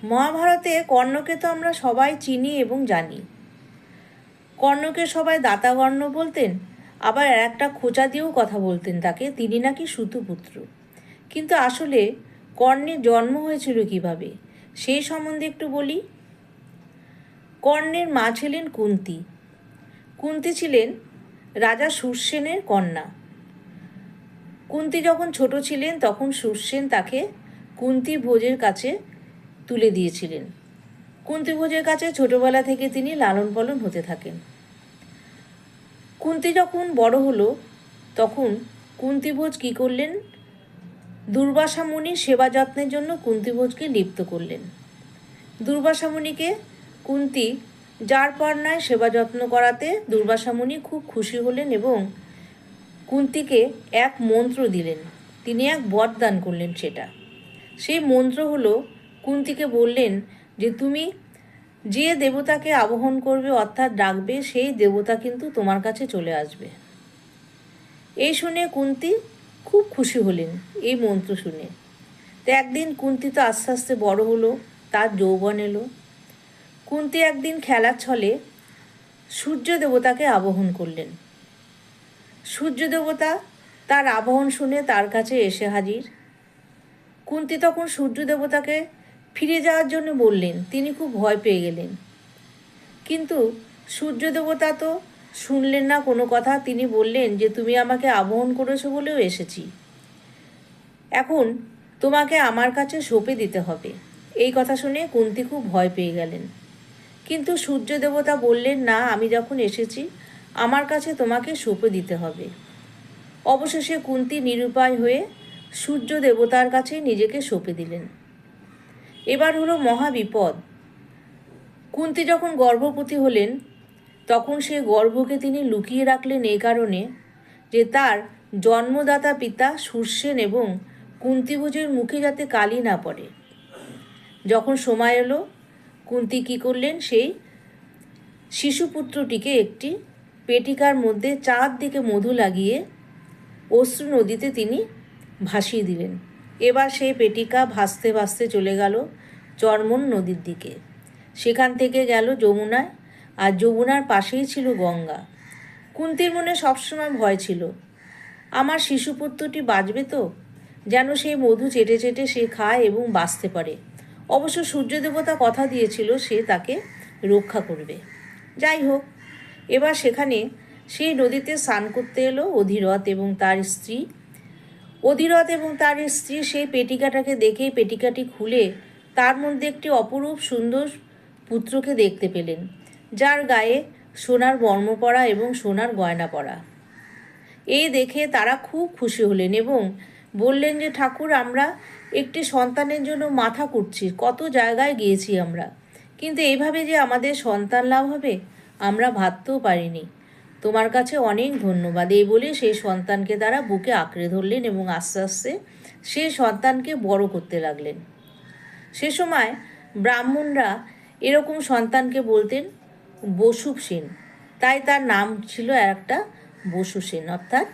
মহাভারতে কর্ণকে তো আমরা সবাই চিনি এবং জানি। কর্ণকে সবাই দাতাকর্ণ বলতেন, আবার আর একটা খোঁচা দিয়েও কথা বলতেন তাকে, তিনি নাকি সুতপুত্র। কিন্তু আসলে কর্ণের জন্ম হয়েছিল কিভাবে সেই সম্বন্ধে একটু বলি। কর্ণের মা ছিলেন কুন্তী। কুন্তী ছিলেন রাজা শূরসেনের কন্যা। কুন্তী যখন ছোট ছিলেন তখন শূরসেন তাকে কুন্তী ভোজের কাছে তুলে দিয়েছিলেন। কুন্তী ভোজের কাছে ছোটবেলা থেকে তিনি লালন পালন হতে থাকেন। কুন্তী যখন বড় হলো তখন কুন্তী ভোজ কী করলেন, দুর্বাসা মুনির সেবা যত্নের জন্য কুন্তী ভোজকে লিপ্ত করলেন। দুর্বাসা মুনিকে কুন্তী যার পর নয় সেবা যত্ন করাতে দুর্বাসা মুনি খুব খুশি হলেন এবং কুন্তীকে এক মন্ত্র দিলেন। তিনি এক বরদান করলেন। সেই মন্ত্র হলো, কুন্তীকে বললেন যে তুমি যে দেবতাকে আবাহন করবে অর্থাৎ ডাকবে সেই দেবতা কিন্তু তোমার কাছে চলে আসবে। এই শুনে কুন্তী খুব খুশি হলেন এই মন্ত্র শুনে। তো একদিন কুন্তী তো আস্তে আস্তে বড় হলো, তার যৌবন এলো। কুন্তী একদিন খেলার ছলে সূর্য দেবতাকে আবাহন করলেন। সূর্য দেবতা তার আবাহন শুনে তার কাছে এসে হাজির। কুন্তী তখন সূর্য দেবতাকে ফিরে যাওয়ার জন্য বললেন, তিনি খুব ভয় পেয়ে গেলেন। কিন্তু সূর্য দেবতা তো শুনলেন না কোনো কথা। তিনি বললেন যে তুমি আমাকে আবাহন করেছো বলেও এসেছি, এখন তোমাকে আমার কাছে সঁপে দিতে হবে। এই কথা শুনে কুন্তী খুব ভয় পেয়ে গেলেন। কিন্তু সূর্য দেবতা বললেন, না, আমি যখন এসেছি আমার কাছে তোমাকে সঁপে দিতে হবে। অবশেষে কুন্তী নিরুপায় হয়ে সূর্য দেবতার কাছে নিজেকে সঁপে দিলেন। এবার হলো মহাবিপদ। কুন্তী যখন গর্ভবতী হলেন তখন সে গর্ভকে তিনি লুকিয়ে রাখলেন এই কারণে যে তার জন্মদাতা পিতা শূরসেন এবং কুন্তীভোজের মুখে যাতে কালি না পড়ে। যখন সময় এলো কুন্তী কী করলেন, সেই শিশুপুত্রটিকে একটি পেটিকার মধ্যে চারদিকে মধু লাগিয়ে অশ্রু নদীতে তিনি ভাসিয়ে দিলেন। এবার সেই পেটিকা ভাসতে ভাসতে চলে গেল চর্মণ নদীর দিকে। সেখান থেকে গেল যমুনায়, আর যমুনার পাশেই ছিল গঙ্গা। কুন্তীর মনে সবসময় ভয় ছিল, আমার শিশুপুত্রটি বাঁচবে তো, যেন সেই মধু চেটে চেটে সে খায় এবং বাঁচতে পারে। অবশ্য সূর্য দেবতা কথা দিয়েছিল সে তাকে রক্ষা করবে। যাই হোক, এবার সেখানে সেই নদীতে স্নান করতে এলো অধিরথ এবং তার স্ত্রী। অধিরথ এবং তার স্ত্রী সেই পেটিকাটাকে দেখে পেটিকাটি খুলে তার মধ্যে একটি অপরূপ সুন্দর পুত্রকে দেখতে পেলেন, যার গায়ে সোনার বর্ম পরা এবং সোনার গয়না পরা। এই দেখে তারা খুব খুশি হলেন এবং বললেন যে ঠাকুর, আমরা একটি সন্তানের জন্য মাথা কুটছি, কত জায়গায় গিয়েছি আমরা, কিন্তু এইভাবে যে আমাদের সন্তান লাভ হবে আমরা ভাবতেও পারিনি। তোমার কাছে অনেক ধন্যবাদ। এই বলে সেই সন্তানকে তারা বুকে আঁকড়ে ধরলেন এবং আস্তে আস্তে সেই সন্তানকে বড় করতে লাগলেন। সে সময় ব্রাহ্মণরা এরকম সন্তানকে বলতেন বসু সেন, তাই তার নাম ছিল একটা বসু সেন, অর্থাৎ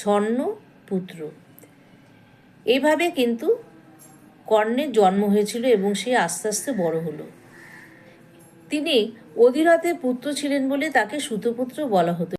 স্বর্ণপুত্র। এইভাবে কিন্তু কর্ণের জন্ম হয়েছিল এবং সে আস্তে আস্তে বড় হলো। তিনি অধিরথের পুত্র ছিলেন বলে তাকে সুতপুত্র বলা হতো।